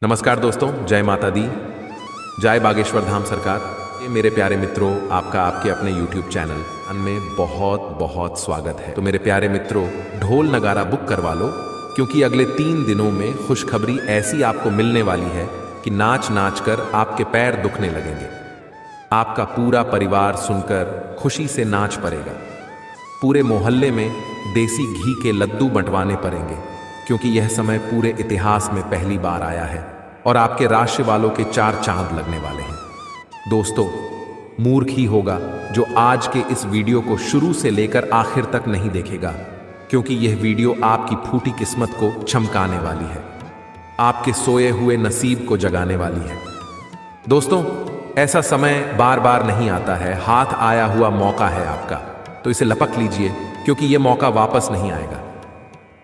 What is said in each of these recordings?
नमस्कार दोस्तों, जय माता दी, जय बागेश्वर धाम सरकार। ये मेरे प्यारे मित्रों, आपका आपके अपने YouTube चैनल में बहुत बहुत स्वागत है। तो मेरे प्यारे मित्रों, ढोल नगारा बुक करवा लो, क्योंकि अगले 3 दिनों में खुशखबरी ऐसी आपको मिलने वाली है कि नाच नाच कर आपके पैर दुखने लगेंगे। आपका पूरा परिवार सुनकर खुशी से नाच पड़ेगा। पूरे मोहल्ले में देसी घी के लड्डू बंटवाने पड़ेंगे, क्योंकि यह समय पूरे इतिहास में पहली बार आया है और आपके राशि वालों के 4 चांद लगने वाले हैं। दोस्तों, मूर्ख ही होगा जो आज के इस वीडियो को शुरू से लेकर आखिर तक नहीं देखेगा, क्योंकि यह वीडियो आपकी फूटी किस्मत को चमकाने वाली है, आपके सोए हुए नसीब को जगाने वाली है। दोस्तों, ऐसा समय बार बार नहीं आता है, हाथ आया हुआ मौका है आपका, तो इसे लपक लीजिए, क्योंकि यह मौका वापस नहीं आएगा।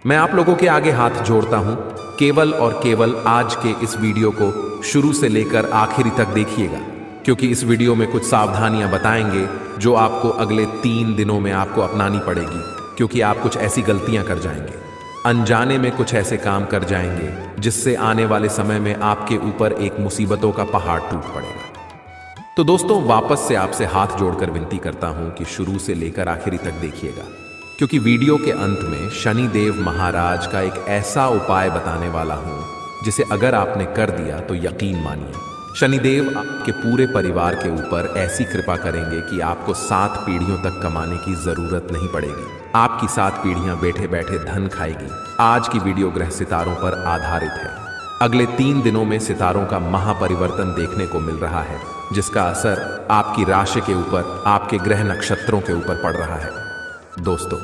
मैं आप लोगों के आगे हाथ जोड़ता हूं, केवल और केवल आज के इस वीडियो को शुरू से लेकर आखिरी तक देखिएगा, क्योंकि इस वीडियो में कुछ सावधानियां बताएंगे जो आपको अगले 3 दिनों में आपको अपनानी पड़ेगी, क्योंकि आप कुछ ऐसी गलतियां कर जाएंगे, अनजाने में कुछ ऐसे काम कर जाएंगे जिससे आने वाले समय में आपके ऊपर एक मुसीबतों का पहाड़ टूट पड़ेगा। तो दोस्तों, वापस से आपसे हाथ जोड़कर विनती करता हूं कि शुरू से लेकर आखिरी तक देखिएगा, क्योंकि वीडियो के अंत में शनिदेव महाराज का एक ऐसा उपाय बताने वाला हूं जिसे अगर आपने कर दिया तो यकीन मानिए, शनिदेव आपके पूरे परिवार के ऊपर ऐसी कृपा करेंगे कि आपको 7 पीढ़ियों तक कमाने की जरूरत नहीं पड़ेगी। आपकी 7 पीढ़ियां बैठे बैठे धन खाएगी। आज की वीडियो ग्रह सितारों पर आधारित है। अगले 3 दिनों में सितारों का महापरिवर्तन देखने को मिल रहा है, जिसका असर आपकी राशि के ऊपर, आपके ग्रह नक्षत्रों के ऊपर पड़ रहा है। दोस्तों,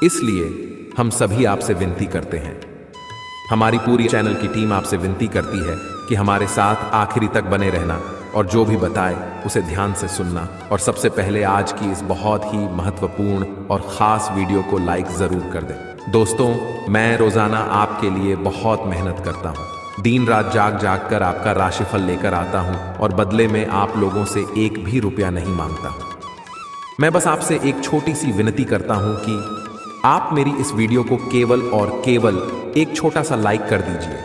इसलिए हम सभी आपसे विनती करते हैं, हमारी पूरी चैनल की टीम आपसे विनती करती है कि हमारे साथ आखिरी तक बने रहना और जो भी बताए उसे ध्यान से सुनना, और सबसे पहले आज की इस बहुत ही महत्वपूर्ण और ख़ास वीडियो को लाइक ज़रूर कर दें। दोस्तों, मैं रोज़ाना आपके लिए बहुत मेहनत करता हूँ, दिन रात जाग जाग कर आपका राशिफल लेकर आता हूँ, और बदले में आप लोगों से 1 भी रुपया नहीं मांगता हूँ। मैं बस आपसे एक छोटी सी विनती करता हूं कि आप मेरी इस वीडियो को केवल और केवल एक छोटा सा लाइक कर दीजिए,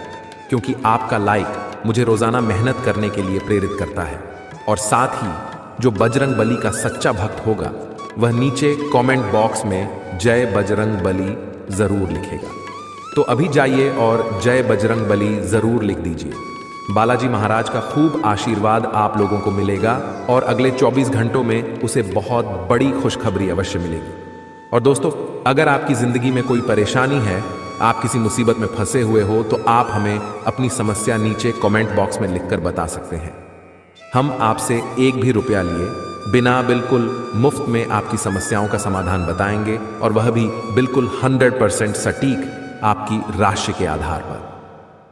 क्योंकि आपका लाइक मुझे रोजाना मेहनत करने के लिए प्रेरित करता है। और साथ ही जो बजरंग बली का सच्चा भक्त होगा वह नीचे कमेंट बॉक्स में जय बजरंग बली जरूर लिखेगा। तो अभी जाइए और जय बजरंग बली जरूर लिख दीजिए। बालाजी महाराज का खूब आशीर्वाद आप लोगों को मिलेगा और अगले 24 घंटों में उसे बहुत बड़ी खुशखबरी अवश्य मिलेगी। और दोस्तों, अगर आपकी जिंदगी में कोई परेशानी है, आप किसी मुसीबत में फंसे हुए हो, तो आप हमें अपनी समस्या नीचे कमेंट बॉक्स में लिखकर बता सकते हैं। हम आपसे 1 भी रुपया लिए बिना बिल्कुल मुफ्त में आपकी समस्याओं का समाधान बताएंगे, और वह भी बिल्कुल 100% सटीक आपकी राशि के आधार पर।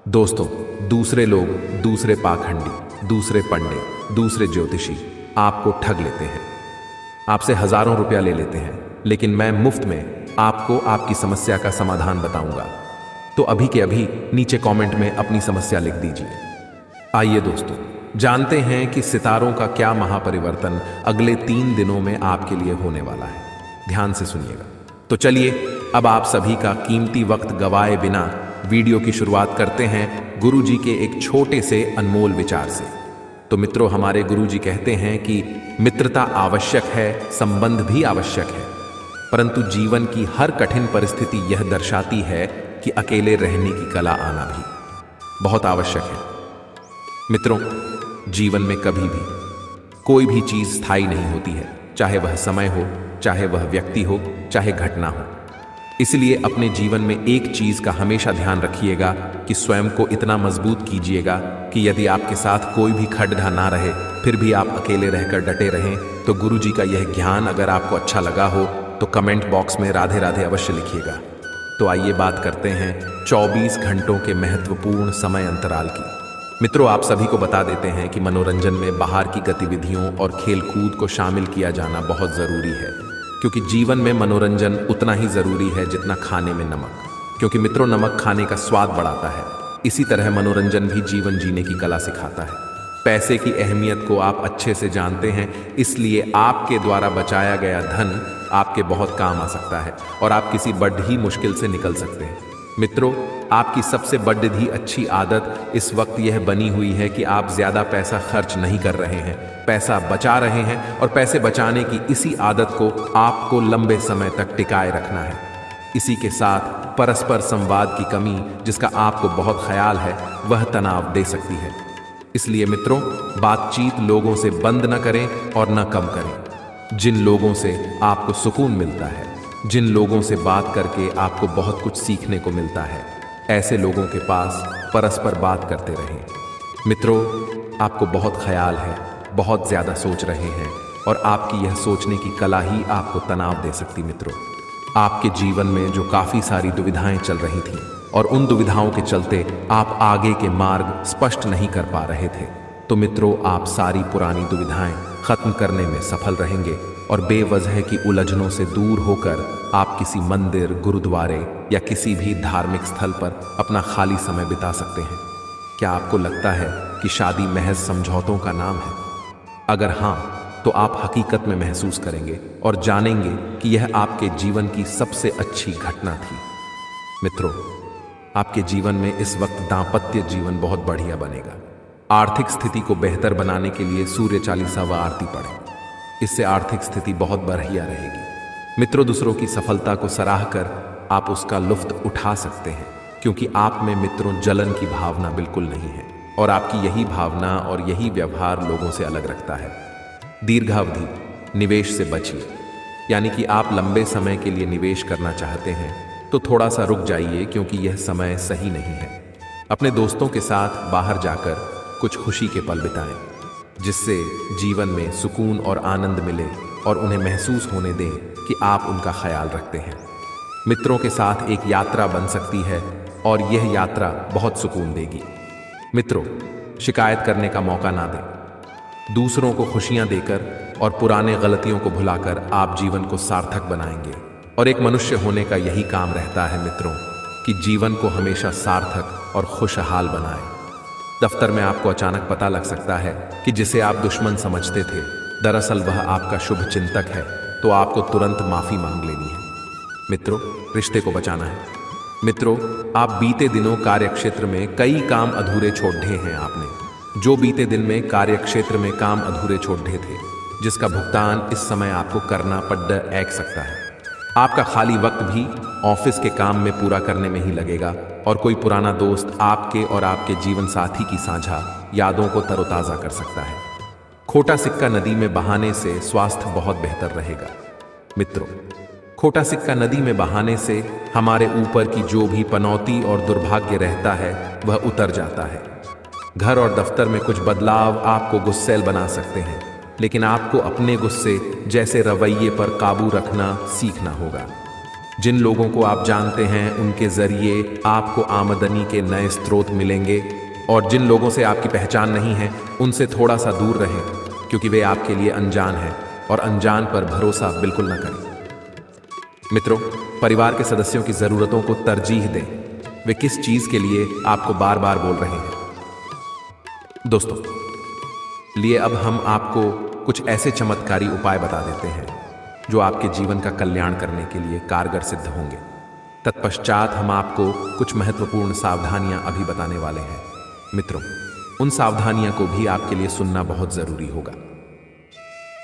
दोस्तों, दूसरे लोग, दूसरे पाखंडी, दूसरे पंडित, दूसरे ज्योतिषी आपको ठग लेते हैं, आपसे हजारों रुपया ले लेते हैं, लेकिन मैं मुफ्त में आपको आपकी समस्या का समाधान बताऊंगा। तो अभी के अभी नीचे कमेंट में अपनी समस्या लिख दीजिए। आइए दोस्तों, जानते हैं कि सितारों का क्या महापरिवर्तन अगले 3 दिनों में आपके लिए होने वाला है। ध्यान से सुनिएगा। तो चलिए, अब आप सभी का कीमती वक्त गवाए बिना वीडियो की शुरुआत करते हैं गुरुजी के एक छोटे से अनमोल विचार से। तो मित्रों, हमारे गुरुजी कहते हैं कि मित्रता आवश्यक है, संबंध भी आवश्यक है, परंतु जीवन की हर कठिन परिस्थिति यह दर्शाती है कि अकेले रहने की कला आना भी बहुत आवश्यक है। मित्रों, जीवन में कभी भी कोई भी चीज स्थायी नहीं होती है, चाहे वह समय हो, चाहे वह व्यक्ति हो, चाहे घटना हो। इसलिए अपने जीवन में एक चीज का हमेशा ध्यान रखिएगा कि स्वयं को इतना मजबूत कीजिएगा कि यदि आपके साथ कोई भी खड्डा ना रहे, फिर भी आप अकेले रहकर डटे रहें। तो गुरुजी का यह ज्ञान अगर आपको अच्छा लगा हो तो कमेंट बॉक्स में राधे राधे अवश्य लिखिएगा। तो आइए बात करते हैं 24 घंटों के महत्वपूर्ण समय अंतराल की। मित्रों, आप सभी को बता देते हैं कि मनोरंजन में बाहर की गतिविधियों और खेल कूद को शामिल किया जाना बहुत जरूरी है, क्योंकि जीवन में मनोरंजन उतना ही जरूरी है जितना खाने में नमक, क्योंकि मित्रों, नमक खाने का स्वाद बढ़ाता है। इसी तरह मनोरंजन भी जीवन जीने की कला सिखाता है। पैसे की अहमियत को आप अच्छे से जानते हैं, इसलिए आपके द्वारा बचाया गया धन आपके बहुत काम आ सकता है और आप किसी बड़ी मुश्किल से निकल सकते हैं। मित्रों, आपकी सबसे बड़ी अच्छी आदत इस वक्त यह बनी हुई है कि आप ज्यादा पैसा खर्च नहीं कर रहे हैं, पैसा बचा रहे हैं और पैसे बचाने की इसी आदत को आपको लंबे समय तक टिकाए रखना है। इसी के साथ परस्पर संवाद की कमी, जिसका आपको बहुत ख्याल है, वह तनाव दे सकती है। इसलिए मित्रों, बातचीत लोगों से बंद न करें और न कम करें। जिन लोगों से आपको सुकून मिलता है, जिन लोगों से बात करके आपको बहुत कुछ सीखने को मिलता है, ऐसे लोगों के पास परस्पर बात करते रहें। मित्रों, आपको बहुत ख्याल है, बहुत ज्यादा सोच रहे हैं और आपकी यह सोचने की कला ही आपको तनाव दे सकती। मित्रों, आपके जीवन में जो काफी सारी दुविधाएं चल रही थी और उन दुविधाओं के चलते आप आगे के मार्ग स्पष्ट नहीं कर पा रहे थे, तो मित्रों, आप सारी पुरानी दुविधाएं खत्म करने में सफल रहेंगे और बेवजह की उलझनों से दूर होकर आप किसी मंदिर, गुरुद्वारे या किसी भी धार्मिक स्थल पर अपना खाली समय बिता सकते हैं। क्या आपको लगता है कि शादी महज समझौतों का नाम है? अगर हां, तो आप हकीकत में महसूस करेंगे और जानेंगे कि यह आपके जीवन की सबसे अच्छी घटना थी। मित्रों, आपके जीवन में इस वक्त दांपत्य जीवन बहुत बढ़िया बनेगा। आर्थिक स्थिति को बेहतर बनाने के लिए सूर्य चालीसा व आरती पढ़ें, इससे आर्थिक स्थिति बहुत बढ़िया रहेगी। मित्रों, दूसरों की सफलता को सराह कर आप उसका लुफ्त उठा सकते हैं, क्योंकि आप में मित्रों जलन की भावना बिल्कुल नहीं है और आपकी यही भावना और यही व्यवहार लोगों से अलग रखता है। दीर्घावधि निवेश से बचिए, यानी कि आप लंबे समय के लिए निवेश करना चाहते हैं तो थोड़ा सा रुक जाइए, क्योंकि यह समय सही नहीं है। अपने दोस्तों के साथ बाहर जाकर कुछ खुशी के पल बिताएं, जिससे जीवन में सुकून और आनंद मिले और उन्हें महसूस होने दें कि आप उनका ख्याल रखते हैं। मित्रों के साथ एक यात्रा बन सकती है और यह यात्रा बहुत सुकून देगी। मित्रों, शिकायत करने का मौका ना दें। दूसरों को खुशियां देकर और पुराने गलतियों को भुलाकर आप जीवन को सार्थक बनाएंगे। और एक मनुष्य होने का यही काम रहता है मित्रों, कि जीवन को हमेशा सार्थक और खुशहाल बनाए। दफ्तर में आपको अचानक पता लग सकता है कि जिसे आप दुश्मन समझते थे, दरअसल वह आपका शुभ चिंतक है, तो आपको तुरंत माफी मांग लेनी है। मित्रों, रिश्ते को बचाना है। मित्रों, आप बीते दिनों कार्यक्षेत्र में कई काम अधूरे छोड़ दिए हैं। आपने जो बीते दिन में कार्यक्षेत्र में काम अधूरे छोड़ दिए थे, जिसका भुगतान इस समय आपको करना पड़ सकता है। आपका खाली वक्त भी ऑफिस के काम में पूरा करने में ही लगेगा और कोई पुराना दोस्त आपके और आपके जीवन साथी की साझा यादों को तरोताजा कर सकता है। खोटा सिक्का नदी में बहाने से स्वास्थ्य बहुत बेहतर रहेगा। मित्रों, खोटा सिक्का नदी में बहाने से हमारे ऊपर की जो भी पनौती और दुर्भाग्य रहता है वह उतर जाता है। घर और दफ्तर में कुछ बदलाव आपको गुस्सैल बना सकते हैं, लेकिन आपको अपने गुस्से जैसे रवैये पर काबू रखना सीखना होगा। जिन लोगों को आप जानते हैं उनके जरिए आपको आमदनी के नए स्रोत मिलेंगे, और जिन लोगों से आपकी पहचान नहीं है उनसे थोड़ा सा दूर रहें, क्योंकि वे आपके लिए अनजान हैं और अनजान पर भरोसा बिल्कुल न करें। मित्रों, परिवार के सदस्यों की जरूरतों को तरजीह दें। वे किस चीज के लिए आपको बार बार बोल रहे हैं। दोस्तों, लिए अब हम आपको कुछ ऐसे चमत्कारी उपाय बता देते हैं जो आपके जीवन का कल्याण करने के लिए कारगर सिद्ध होंगे। तत्पश्चात हम आपको कुछ महत्वपूर्ण सावधानियां अभी बताने वाले हैं। मित्रों, उन सावधानियों को भी आपके लिए सुनना बहुत जरूरी होगा।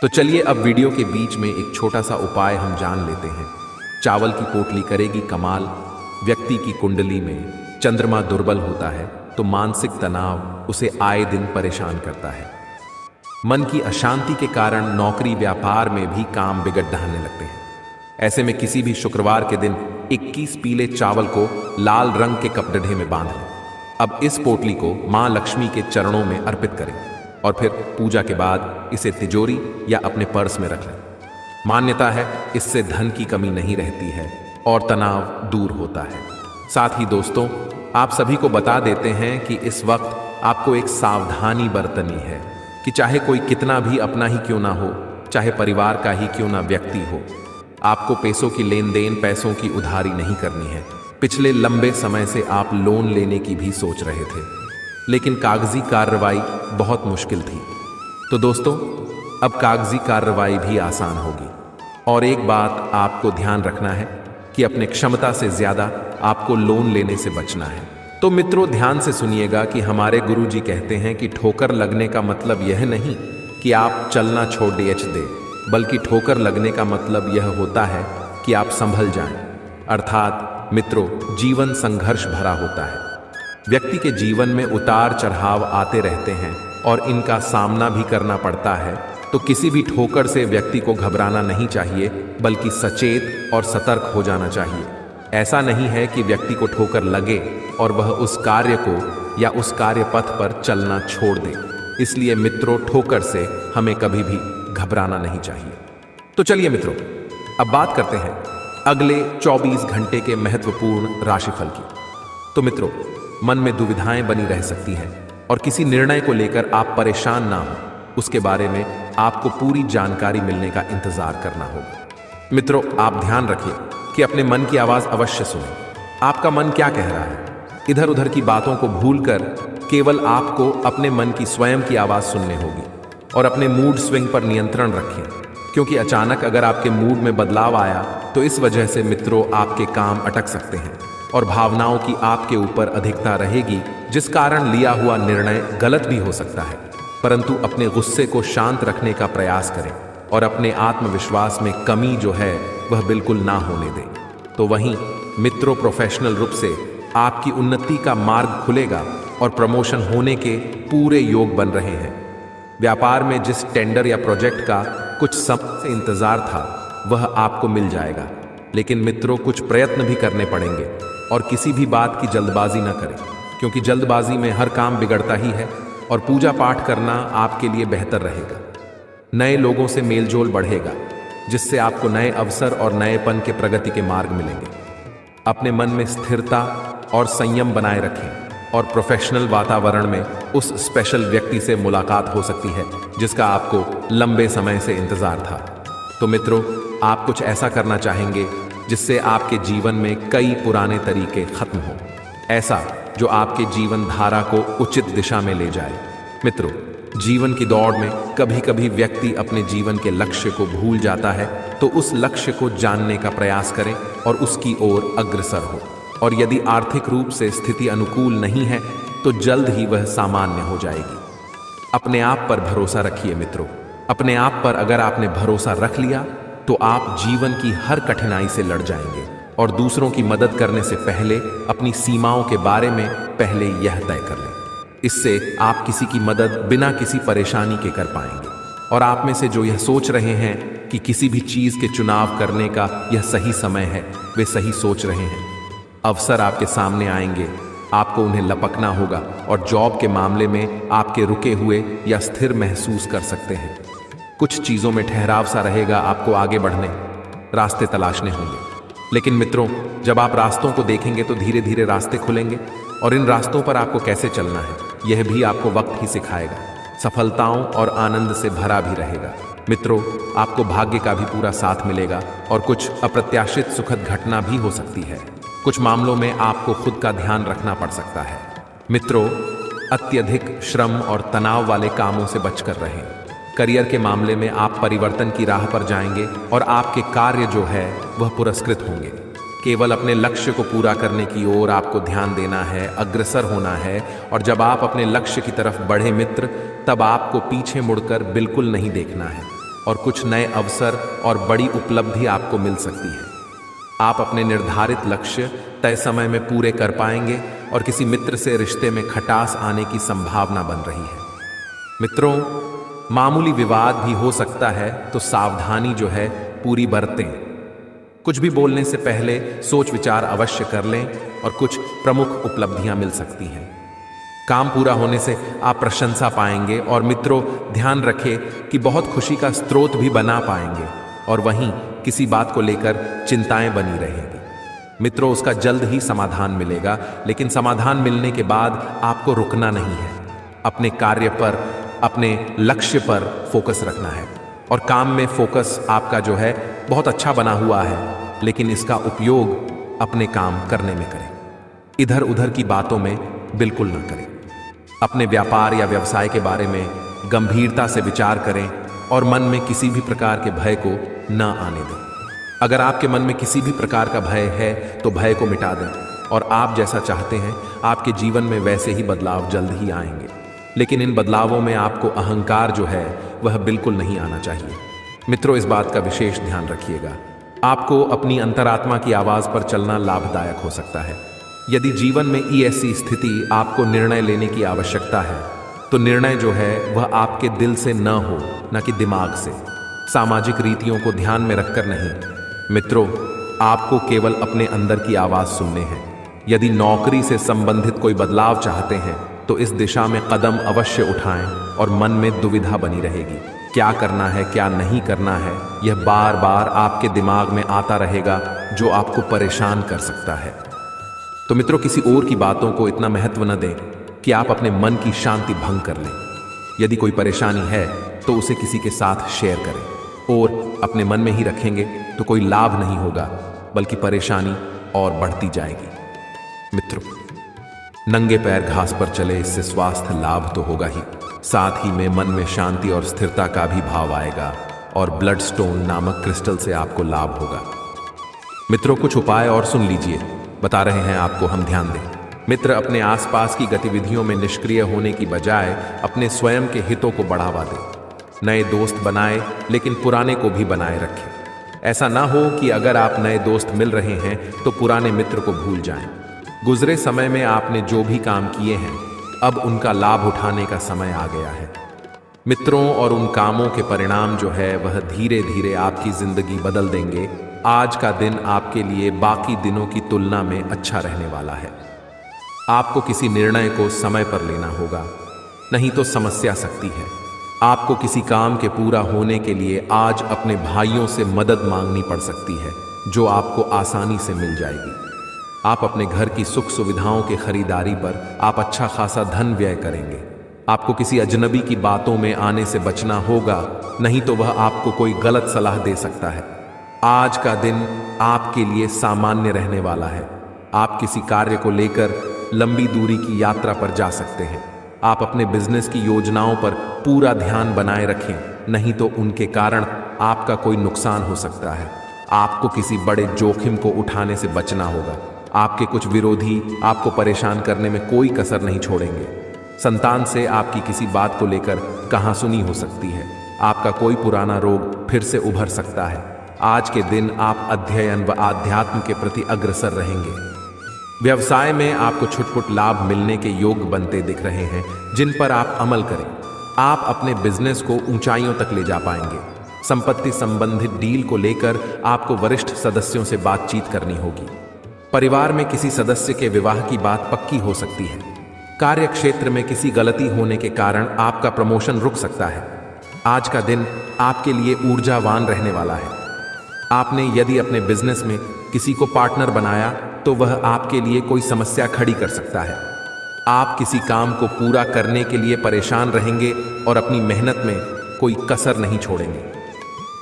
तो चलिए अब वीडियो के बीच में एक छोटा सा उपाय हम जान लेते हैं। चावल की पोटली करेगी कमाल। व्यक्ति की कुंडली में चंद्रमा दुर्बल होता है तो मानसिक तनाव उसे आए दिन परेशान करता है। मन की अशांति के कारण नौकरी व्यापार में भी काम बिगड़ ढहने लगते हैं। ऐसे में किसी भी शुक्रवार के दिन 21 पीले चावल को लाल रंग के कपड़े में बांध लें। अब इस पोटली को मां लक्ष्मी के चरणों में अर्पित करें और फिर पूजा के बाद इसे तिजोरी या अपने पर्स में रख लें। मान्यता है इससे धन की कमी नहीं रहती है और तनाव दूर होता है। साथ ही दोस्तों, आप सभी को बता देते हैं कि इस वक्त आपको एक सावधानी बरतनी है कि चाहे कोई कितना भी अपना ही क्यों ना हो, चाहे परिवार का ही क्यों ना व्यक्ति हो, आपको पैसों की लेन देन, पैसों की उधारी नहीं करनी है। पिछले लंबे समय से आप लोन लेने की भी सोच रहे थे, लेकिन कागजी कार्रवाई बहुत मुश्किल थी। तो दोस्तों, अब कागजी कार्रवाई भी आसान होगी। और एक बात आपको ध्यान रखना है कि अपने क्षमता से ज्यादा आपको लोन लेने से बचना है। तो मित्रों, ध्यान से सुनिएगा कि हमारे गुरुजी कहते हैं कि ठोकर लगने का मतलब यह नहीं कि आप चलना छोड़ दे, बल्कि ठोकर लगने का मतलब यह होता है कि आप संभल जाएं। अर्थात मित्रों, जीवन संघर्ष भरा होता है। व्यक्ति के जीवन में उतार चढ़ाव आते रहते हैं और इनका सामना भी करना पड़ता है। तो किसी भी ठोकर से व्यक्ति को घबराना नहीं चाहिए, बल्कि सचेत और सतर्क हो जाना चाहिए। ऐसा नहीं है कि व्यक्ति को ठोकर लगे और वह उस कार्य को या उस कार्य पथ पर चलना छोड़ दे। इसलिए मित्रों, ठोकर से हमें कभी भी घबराना नहीं चाहिए। तो चलिए मित्रों, अब बात करते हैं अगले 24 घंटे के महत्वपूर्ण राशिफल की। तो मित्रों, मन में दुविधाएं बनी रह सकती हैं और किसी निर्णय को लेकर आप परेशान ना हो, उसके बारे में आपको पूरी जानकारी मिलने का इंतजार करना होगा। मित्रों, आप ध्यान रखिए कि अपने मन की आवाज अवश्य सुनें। आपका मन क्या कह रहा है? इधर उधर की बातों को भूलकर केवल आपको अपने मन की स्वयं की आवाज सुननी होगी और अपने मूड स्विंग पर नियंत्रण रखें, क्योंकि अचानक अगर आपके मूड में बदलाव आया तो इस वजह से मित्रों आपके काम अटक सकते हैं और भावनाओं की आपके ऊपर अधिकता रहेगी, जिस कारण लिया हुआ निर्णय गलत भी हो सकता है। परंतु अपने गुस्से को शांत रखने का प्रयास करें और अपने आत्मविश्वास में कमी जो है वह बिल्कुल ना होने दें। तो वहीं मित्रों, प्रोफेशनल रूप से आपकी उन्नति का मार्ग खुलेगा और प्रमोशन होने के पूरे योग बन रहे हैं। व्यापार में जिस टेंडर या प्रोजेक्ट का कुछ समय से इंतजार था वह आपको मिल जाएगा, लेकिन मित्रों कुछ प्रयत्न भी करने पड़ेंगे और किसी भी बात की जल्दबाजी न करें, क्योंकि जल्दबाजी में हर काम बिगड़ता ही है और पूजा पाठ करना आपके लिए बेहतर रहेगा। नए लोगों से मेलजोल बढ़ेगा, जिससे आपको नए अवसर और नएपन के प्रगति के मार्ग मिलेंगे। अपने मन में स्थिरता और संयम बनाए रखें और प्रोफेशनल वातावरण में उस स्पेशल व्यक्ति से मुलाकात हो सकती है जिसका आपको लंबे समय से इंतजार था। तो मित्रों, आप कुछ ऐसा करना चाहेंगे जिससे आपके जीवन में कई पुराने तरीके खत्म हो, ऐसा जो आपके जीवन धारा को उचित दिशा में ले जाए। मित्रों, जीवन की दौड़ में कभी कभी व्यक्ति अपने जीवन के लक्ष्य को भूल जाता है, तो उस लक्ष्य को जानने का प्रयास करें और उसकी ओर अग्रसर हो। और यदि आर्थिक रूप से स्थिति अनुकूल नहीं है तो जल्द ही वह सामान्य हो जाएगी। अपने आप पर भरोसा रखिए मित्रों। अपने आप पर अगर आपने भरोसा रख लिया तो आप जीवन की हर कठिनाई से लड़ जाएंगे और दूसरों की मदद करने से पहले अपनी सीमाओं के बारे में पहले यह तय कर लें। इससे आप किसी की मदद बिना किसी परेशानी के कर पाएंगे। और आप में से जो यह सोच रहे हैं कि किसी भी चीज के चुनाव करने का यह सही समय है, वे सही सोच रहे हैं। अवसर आपके सामने आएंगे, आपको उन्हें लपकना होगा और जॉब के मामले में आपके रुके हुए या स्थिर महसूस कर सकते हैं। कुछ चीजों में ठहराव सा रहेगा, आपको आगे बढ़ने रास्ते तलाशने होंगे। लेकिन मित्रों, जब आप रास्तों को देखेंगे तो धीरे धीरे रास्ते खुलेंगे और इन रास्तों पर आपको कैसे चलना है यह भी आपको वक्त ही सिखाएगा। सफलताओं और आनंद से भरा भी रहेगा। मित्रों, आपको भाग्य का भी पूरा साथ मिलेगा और कुछ अप्रत्याशित सुखद घटना भी हो सकती है। कुछ मामलों में आपको खुद का ध्यान रखना पड़ सकता है। मित्रों, अत्यधिक श्रम और तनाव वाले कामों से बचकर रहें। करियर के मामले में आप परिवर्तन की राह पर जाएंगे और आपके कार्य जो है वह पुरस्कृत होंगे। केवल अपने लक्ष्य को पूरा करने की ओर आपको ध्यान देना है, अग्रसर होना है। और जब आप अपने लक्ष्य की तरफ बढ़े मित्र, तब आपको पीछे मुड़कर बिल्कुल नहीं देखना है और कुछ नए अवसर और बड़ी उपलब्धि आपको मिल सकती है। आप अपने निर्धारित लक्ष्य तय समय में पूरे कर पाएंगे और किसी मित्र से रिश्ते में खटास आने की संभावना बन रही है। मित्रों, मामूली विवाद भी हो सकता है, तो सावधानी जो है पूरी बरतें। कुछ भी बोलने से पहले सोच विचार अवश्य कर लें और कुछ प्रमुख उपलब्धियां मिल सकती हैं। काम पूरा होने से आप प्रशंसा पाएंगे और मित्रों, ध्यान रखें कि बहुत खुशी का स्रोत भी बना पाएंगे और वहीं किसी बात को लेकर चिंताएं बनी रहेंगी। मित्रों, उसका जल्द ही समाधान मिलेगा, लेकिन समाधान मिलने के बाद आपको रुकना नहीं है। अपने कार्य पर, अपने लक्ष्य पर फोकस रखना है और काम में फोकस आपका जो है बहुत अच्छा बना हुआ है, लेकिन इसका उपयोग अपने काम करने में करें। इधर उधर की बातों में बिल्कुल ना करें। अपने व्यापार या व्यवसाय के बारे में गंभीरता से विचार करें और मन में किसी भी प्रकार के भय को न आने दें। अगर आपके मन में किसी भी प्रकार का भय है तो भय को मिटा दें और आप जैसा चाहते हैं आपके जीवन में वैसे ही बदलाव जल्द ही आएंगे। लेकिन इन बदलावों में आपको अहंकार जो है वह बिल्कुल नहीं आना चाहिए। मित्रों, इस बात का विशेष ध्यान रखिएगा। आपको अपनी अंतरात्मा की आवाज पर चलना लाभदायक हो सकता है। यदि जीवन में ऐसी स्थिति आपको निर्णय लेने की आवश्यकता है तो निर्णय जो है वह आपके दिल से न हो, न कि दिमाग से। सामाजिक रीतियों को ध्यान में रखकर नहीं। मित्रों, आपको केवल अपने अंदर की आवाज सुनने हैं। यदि नौकरी से संबंधित कोई बदलाव चाहते हैं तो इस दिशा में कदम अवश्य उठाएं और मन में दुविधा बनी रहेगी। क्या करना है, क्या नहीं करना है, यह बार बार आपके दिमाग में आता रहेगा जो आपको परेशान कर सकता है। तो मित्रों, किसी और की बातों को इतना महत्व न दें कि आप अपने मन की शांति भंग कर लें। यदि कोई परेशानी है तो उसे किसी के साथ शेयर करें और अपने मन में ही रखेंगे तो कोई लाभ नहीं होगा बल्कि परेशानी और बढ़ती जाएगी। मित्रों, नंगे पैर घास पर चले, इससे स्वास्थ्य लाभ तो होगा ही, साथ ही में मन में शांति और स्थिरता का भी भाव आएगा और ब्लड स्टोन नामक क्रिस्टल से आपको लाभ होगा। मित्रों, कुछ उपाय और सुन लीजिए, बता रहे हैं आपको, हम ध्यान दें। मित्र, अपने आसपास की गतिविधियों में निष्क्रिय होने की बजाय अपने स्वयं के हितों को बढ़ावा दें। नए दोस्त बनाए लेकिन पुराने को भी बनाए रखें। ऐसा ना हो कि अगर आप नए दोस्त मिल रहे हैं तो पुराने मित्र को भूल जाएं। गुजरे समय में आपने जो भी काम किए हैं अब उनका लाभ उठाने का समय आ गया है। मित्रों और उन कामों के परिणाम जो है वह धीरे धीरे आपकी जिंदगी बदल देंगे। आज का दिन आपके लिए बाकी दिनों की तुलना में अच्छा रहने वाला है। आपको किसी निर्णय को समय पर लेना होगा, नहीं तो समस्या सकती है। आपको किसी काम के पूरा होने के लिए आज अपने भाइयों से मदद मांगनी पड़ सकती है जो आपको आसानी से मिल जाएगी। आप अपने घर की सुख सुविधाओं के खरीदारी पर आप अच्छा खासा धन व्यय करेंगे। आपको किसी अजनबी की बातों में आने से बचना होगा, नहीं तो वह आपको कोई गलत सलाह दे सकता है। आज का दिन आपके लिए सामान्य रहने वाला है। आप किसी कार्य को लेकर लंबी दूरी की यात्रा पर जा सकते हैं। आप अपने बिजनेस की योजनाओं पर पूरा ध्यान बनाए रखें, नहीं तो उनके कारण आपका कोई नुकसान हो सकता है। आपको किसी बड़े जोखिम को उठाने से बचना होगा। आपके कुछ विरोधी आपको परेशान करने में कोई कसर नहीं छोड़ेंगे। संतान से आपकी किसी बात को लेकर कहासुनी हो सकती है। आपका कोई पुराना रोग फिर से उभर सकता है। आज के दिन आप अध्ययन व आध्यात्म के प्रति अग्रसर रहेंगे। व्यवसाय में आपको छुटपुट लाभ मिलने के योग बनते दिख रहे हैं, जिन पर आप अमल करें। आप अपने बिजनेस को ऊंचाइयों तक ले जा पाएंगे। संपत्ति संबंधित डील को लेकर आपको वरिष्ठ सदस्यों से बातचीत करनी होगी। परिवार में किसी सदस्य के विवाह की बात पक्की हो सकती है। कार्य क्षेत्र में किसी गलती होने के कारण आपका प्रमोशन रुक सकता है। आज का दिन आपके लिए ऊर्जावान रहने वाला है। आपने यदि अपने बिजनेस में किसी को पार्टनर बनाया तो वह आपके लिए कोई समस्या खड़ी कर सकता है। आप किसी काम को पूरा करने के लिए परेशान रहेंगे और अपनी मेहनत में कोई कसर नहीं छोड़ेंगे।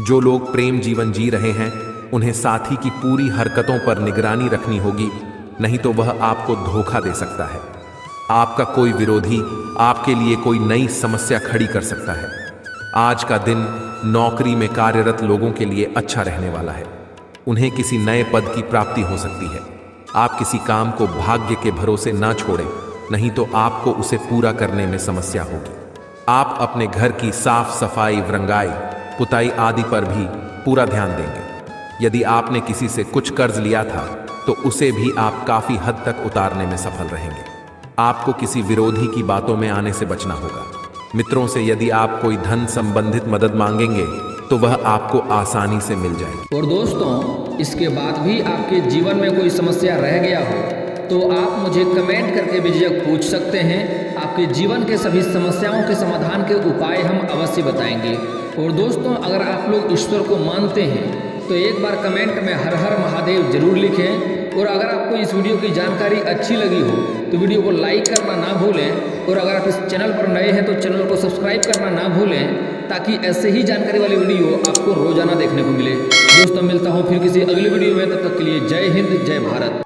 जो लोग प्रेम जीवन जी रहे हैं उन्हें साथी की पूरी हरकतों पर निगरानी रखनी होगी, नहीं तो वह आपको धोखा दे सकता है। आपका कोई विरोधी आपके लिए कोई नई समस्या खड़ी कर सकता है। आज का दिन नौकरी में कार्यरत लोगों के लिए अच्छा रहने वाला है। उन्हें किसी नए पद की प्राप्ति हो सकती है। आप किसी काम को भाग्य के भरोसे ना छोड़ें, नहीं तो आपको उसे पूरा करने में समस्या होगी। आप अपने घर की साफ सफाई, रंगाई, पुताई आदि पर भी पूरा ध्यान देंगे। यदि आपने किसी से कुछ कर्ज लिया था तो उसे भी आप काफी हद तक उतारने में सफल रहेंगे। आपको किसी विरोधी की बातों में आने से बचना होगा। मित्रों से यदि आप कोई धन संबंधित मदद मांगेंगे तो वह आपको आसानी से मिल जाएगी। और दोस्तों, इसके बाद भी आपके जीवन में कोई समस्या रह गया हो तो आप मुझे कमेंट करके बेझिझक पूछ सकते हैं। आपके जीवन के सभी समस्याओं के समाधान के उपाय हम अवश्य बताएंगे। और दोस्तों, अगर आप लोग ईश्वर को मानते हैं तो एक बार कमेंट में हर हर महादेव जरूर लिखें। और अगर आपको इस वीडियो की जानकारी अच्छी लगी हो तो वीडियो को लाइक करना ना भूलें। और अगर आप इस चैनल पर नए हैं तो चैनल को सब्सक्राइब करना ना भूलें, ताकि ऐसे ही जानकारी वाली वीडियो आपको रोजाना देखने को मिले। दोस्तों, मिलता हूँ फिर किसी अगली वीडियो में। तब तक के लिए जय हिंद, जय भारत।